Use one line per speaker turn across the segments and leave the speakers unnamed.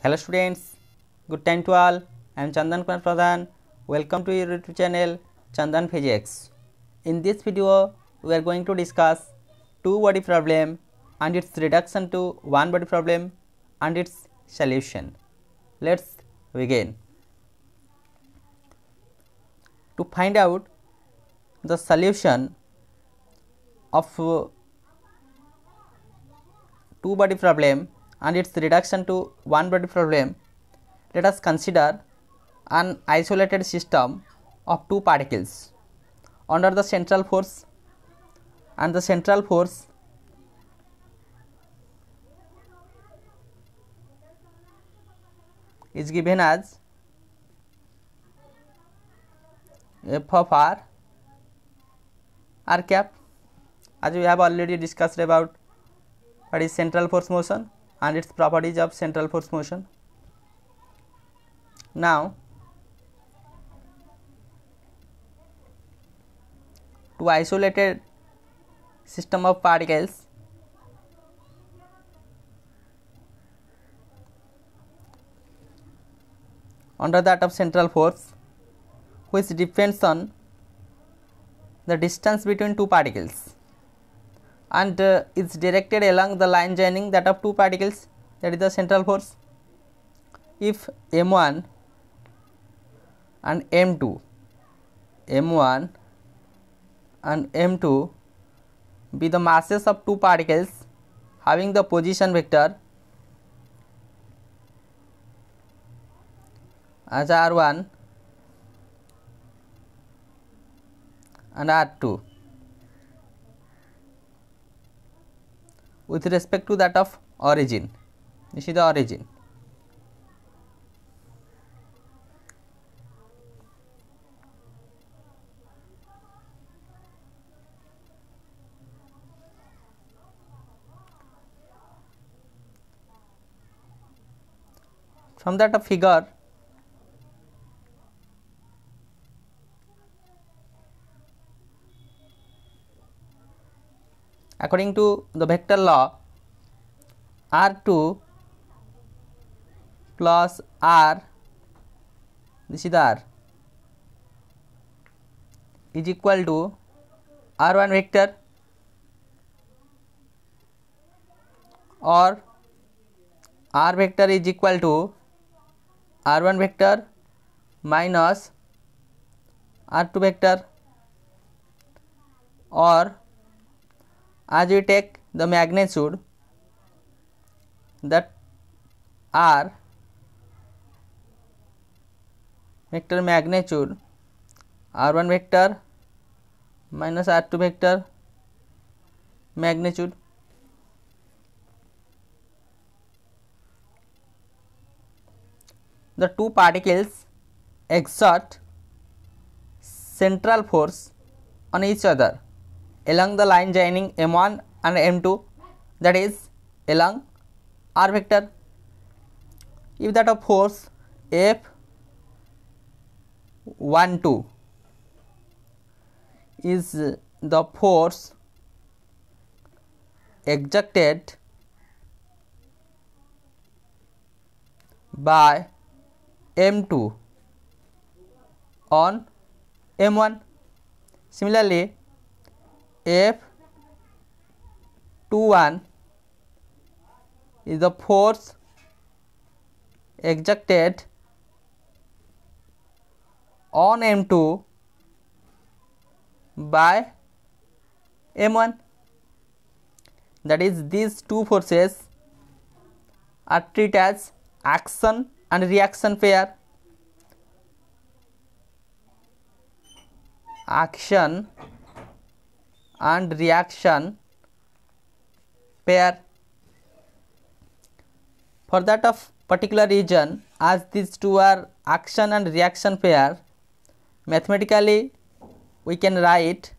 Hello students, good time to all. I am Chandan Kumar Pradhan. Welcome to your YouTube channel Chandan Physics. In this video, we are going to discuss two body problem and its reduction to one body problem and its solution. Let's begin. To find out the solution of two body problem and its reduction to one body problem, let us consider an isolated system of two particles under the central force, and the central force is given as f of r cap. As we have already discussed about what is central force motion and its properties of central force motion. Now to isolated system of particles, under that of central force, which depends on the distance between two particles and is directed along the line joining that of two particles, that is the central force. If m1 and m2 and m2 be the masses of two particles having the position vector as r1 and r2 with respect to that of origin. This is the origin. From that of figure, according to the vector law, r2 plus r, this is the r, is equal to r1 vector, or r vector is equal to r1 vector minus r2 vector, or as we take the magnitude, that r vector magnitude r1 vector minus r2 vector magnitude. The two particles exert central force on each other along the line joining m1 and m2, that is along r vector. If that of force F12 is the force exerted by m2 on m1, similarly F21 is the force exerted on m2 by m1, that is these two forces are treated as action and reaction pair. Action and reaction pair. For that of particular region, as these two are action and reaction pair, mathematically we can write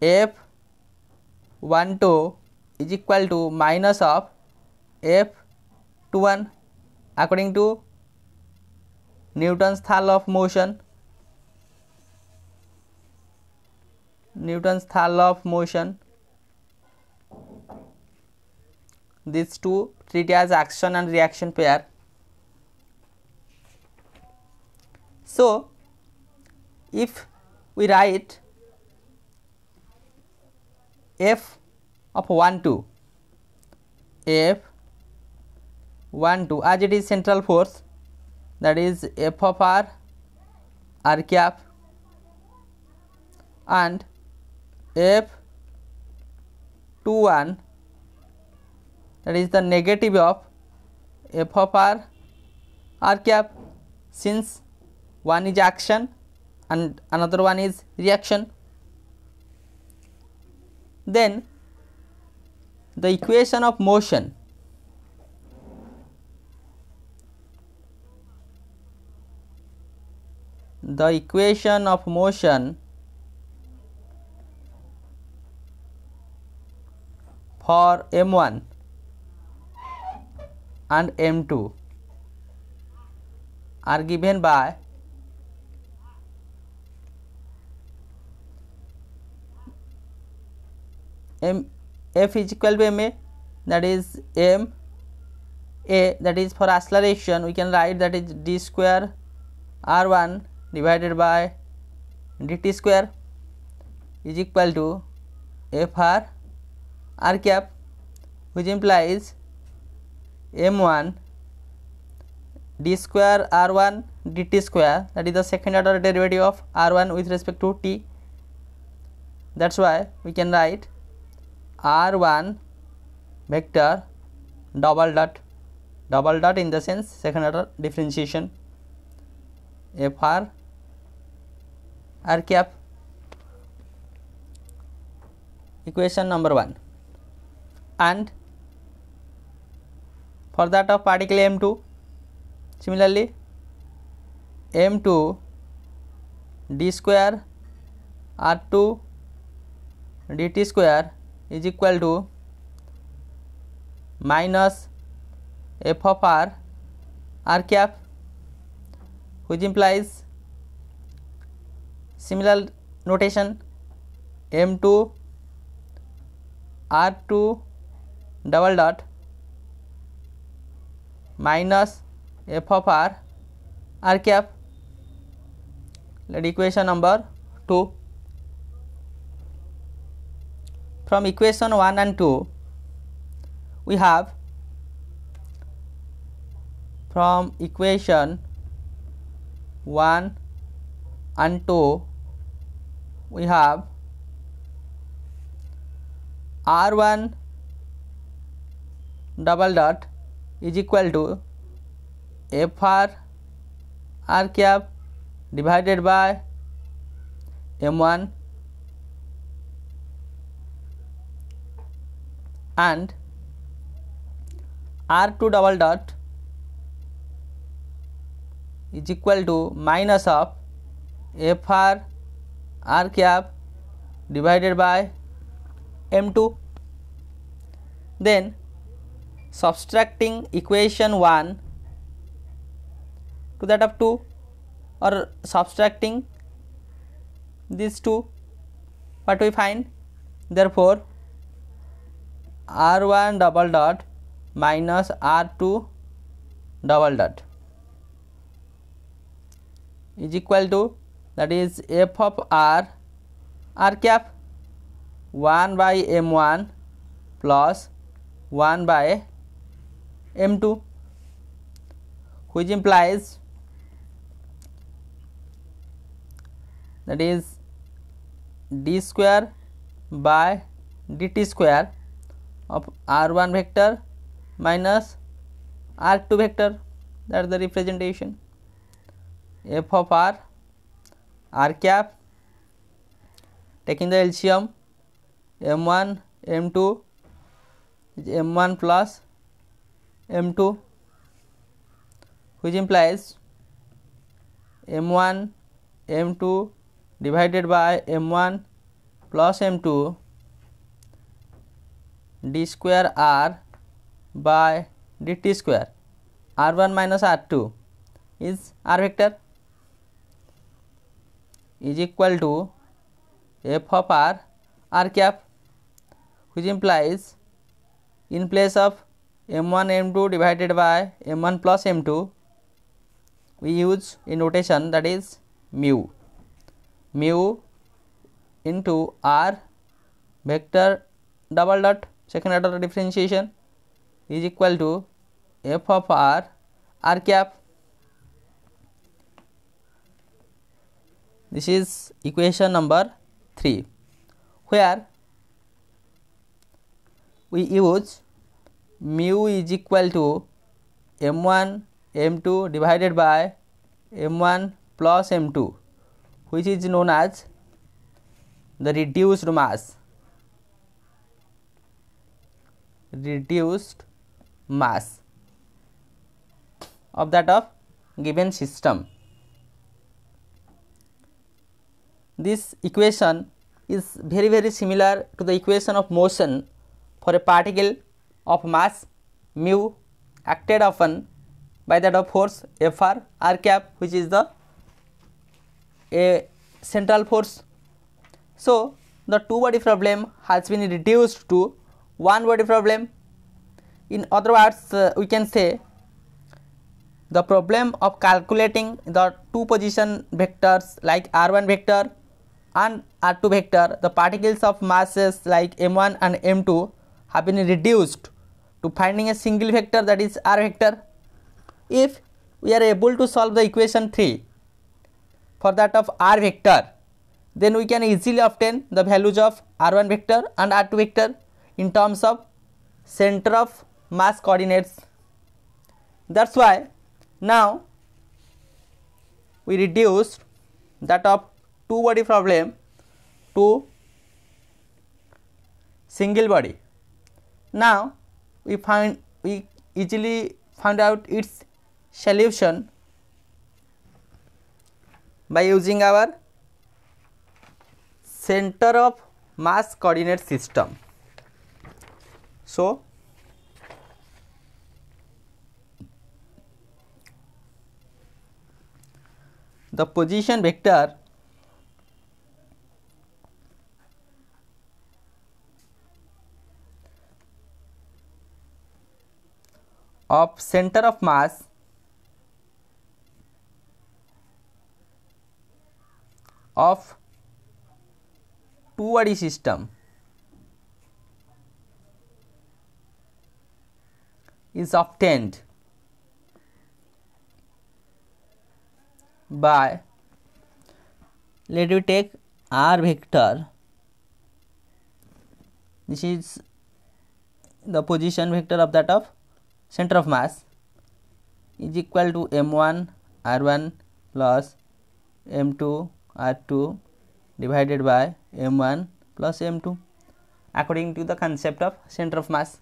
F12 is equal to minus of F21 according to Newton's third law of motion. Newton's third law of motion, these two treat as action and reaction pair. So if we write F of 1 2, F 1 2 as it is central force, that is F of r cap, and F 2 1, that is the negative of F of r cap, since one is action and another one is reaction. Then the equation of motion, for m1 and m2 are given by F is equal to ma, that is m a, that is for acceleration we can write that is d square r1 divided by dt square is equal to f r cap, which implies m1 d square r1 dt square, that is the second order derivative of r1 with respect to t. That's why we can write r1 vector double dot in the sense second order differentiation f r cap, equation number 1. And for that of particle m2, similarly m2 d square r2 dt square is equal to minus f of r cap, which implies similar notation m2 r2 double dot minus f of r cap. Let equation number 2. From equation 1 and 2 we have, from equation 1 and 2 we have r1 double dot is equal to f r cap divided by m1, and r2 double dot is equal to minus of f r cap divided by m2. Then subtracting equation 1 to that of 2, or subtracting these two, what we find, therefore r1 double dot minus r2 double dot is equal to, that is f of r cap 1 by m1 plus 1 by m2, which implies, that is d square by dt square of r1 vector minus r2 vector, that is the representation f of r cap, taking the LCM m1 m2 is m1 plus m2, which implies m1 m2 divided by m1 plus m2 d square r by dt square, r1 minus r2 is r vector, is equal to f of r cap, which implies in place of m1 m2 divided by m1 plus m2, we use a notation that is mu into r vector double dot second order differentiation is equal to f of r cap. This is equation number 3, where we use mu is equal to m1 m2 divided by m1 plus m2, which is known as the reduced mass of that of given system. This equation is very similar to the equation of motion for a particle of mass mu acted upon by that of force Fr r cap, which is the a central force. So the two body problem has been reduced to one body problem. In other words, we can say the problem of calculating the two position vectors like r1 vector and r2 vector, the particles of masses like m1 and m2 have been reduced to finding a single vector, that is r vector. If we are able to solve the equation 3 for that of r vector, then we can easily obtain the values of r1 vector and r2 vector in terms of center of mass coordinates. That's why now we reduced that of two body problem to single body. Now we easily find out its solution by using our center of mass coordinate system. So the position vector of center of mass of two body system is obtained by, let me take r vector, this is the position vector of that of center of mass, is equal to m1 r1 plus m2 r2 divided by m1 plus m2 according to the concept of center of mass.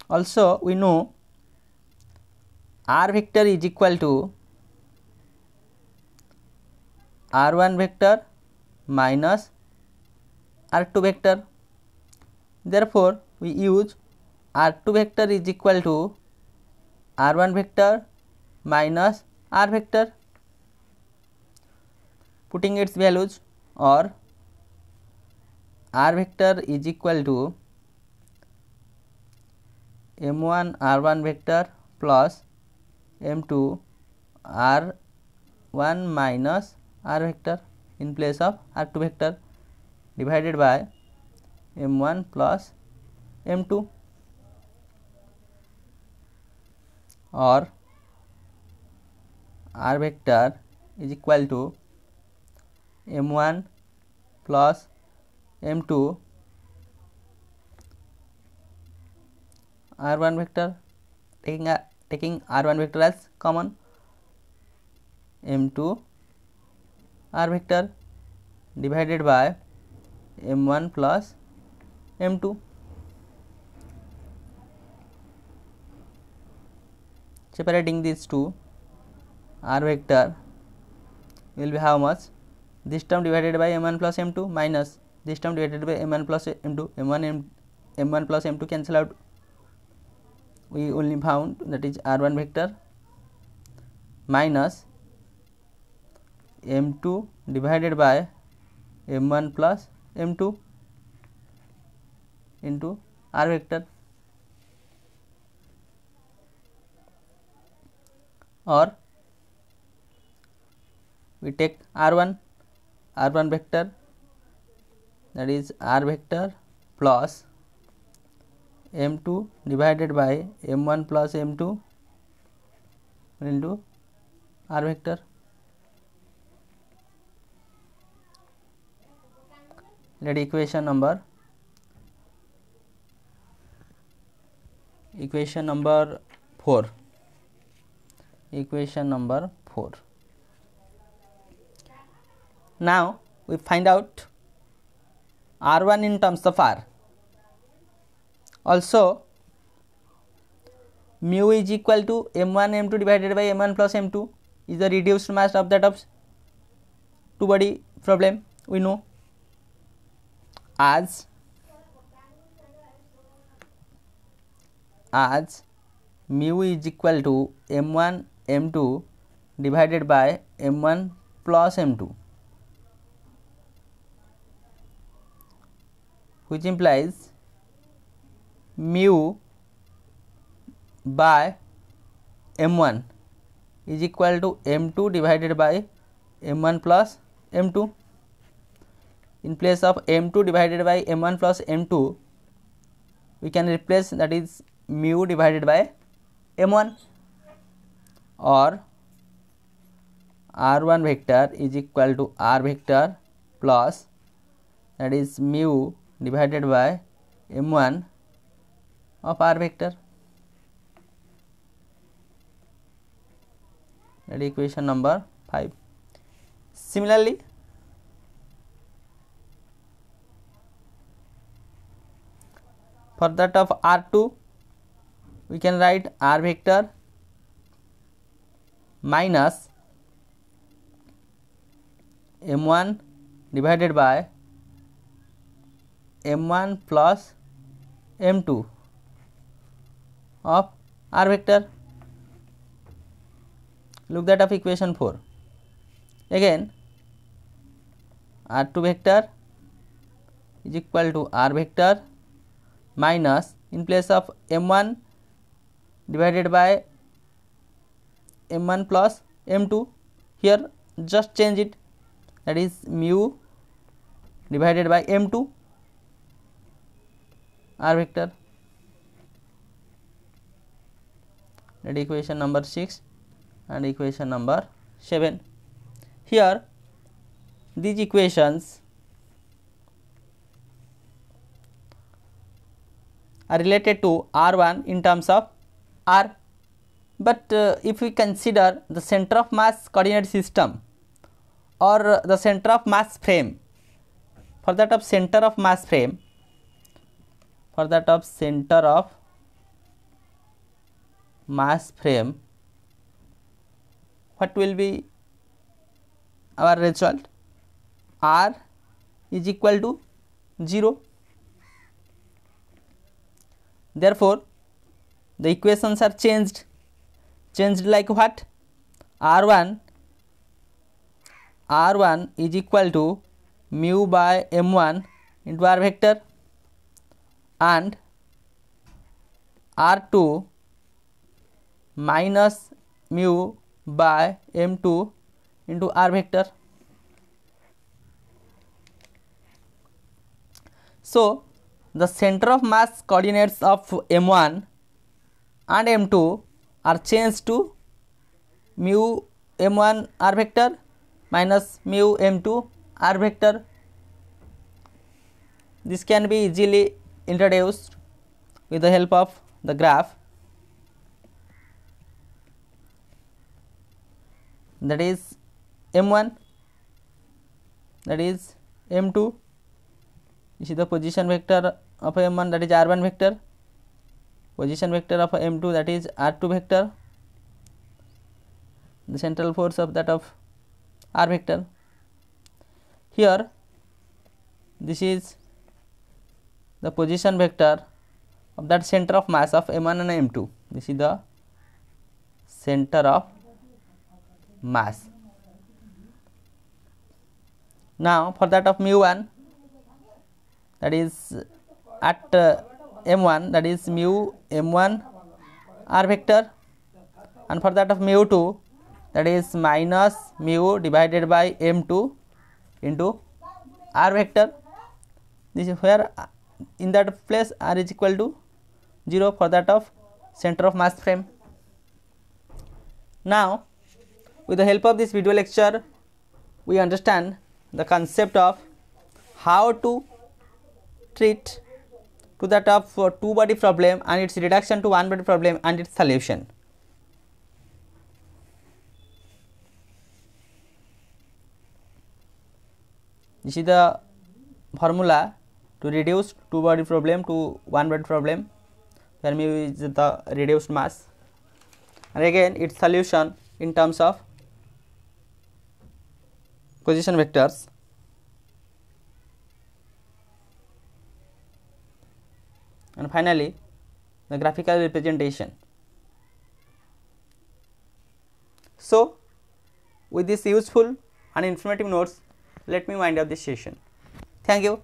Also we know r vector is equal to r1 vector minus r2 vector. Therefore we use r2 vector is equal to r1 vector minus r vector, putting its values, or r vector is equal to m1 r1 vector plus m2 r1 minus r vector in place of r2 vector divided by m1 plus m2, or r vector is equal to m1 plus m2 r1 vector, taking r1 vector as common, m2 r vector divided by m1 plus m2. Separating these two, r vector will be how much? This term divided by m1 plus m2 minus this term divided by m1 plus m2, m1 plus m2 cancel out, we only found that is r1 vector minus m2 divided by m1 plus m2 into r vector, or we take r1 vector, that is r vector plus m2 divided by m1 plus m2 into r vector. That equation number 4. Equation number 4. Now we find out r1 in terms of r. Also mu is equal to m1 m2 divided by m1 plus m2 is the reduced mass of that of two body problem, we know, as mu is equal to m1 m2 divided by m1 plus m2, which implies mu by m1 is equal to m2 divided by m1 plus m2. In place of m2 divided by m1 plus m2, we can replace, that is mu divided by m1, or r1 vector is equal to r vector plus, that is mu divided by m1 of r vector. That is equation number 5. Similarly, for that of r2, we can write r vector minus m1 divided by m1 plus m2 of r vector. Look that of equation 4. Again, r2 vector is equal to r vector minus, in place of m1 divided by m1 plus m2, here just change it, that is mu divided by m2 r vector. That is equation number 6 and equation number 7. Here these equations are related to r1 in terms of r, but if we consider the center of mass coordinate system or the center of mass frame, for that of center of mass frame, what will be our result? R is equal to 0. Therefore, the equations are changed like what? R1 is equal to mu by m1 into r vector, and r2 minus mu by m2 into r vector. So the center of mass coordinates of m1 and m2 are changed to mu m1 r vector minus mu m2 r vector. This can be easily introduced with the help of the graph, that is m1, that is m2, this is the position vector of m1, that is r1 vector, position vector of m2, that is r2 vector, the central force of that of r vector. Here this is the position vector of that center of mass of m1 and m2. This is the center of mass. Now for that of mu1, that is at m1, that is mu m1 r vector, and for that of mu2, that is minus mu divided by m2 into r vector. This is where in that place r is equal to 0 for that of center of mass frame. Now with the help of this video lecture, we understand the concept of how to treat to that of two body problem and its reduction to one body problem and its solution. This is the formula to reduce two body problem to one body problem, where mu is the reduced mass, and again its solution in terms of position vectors. And finally the graphical representation. So with this useful and informative notes, let me wind up this session. Thank you.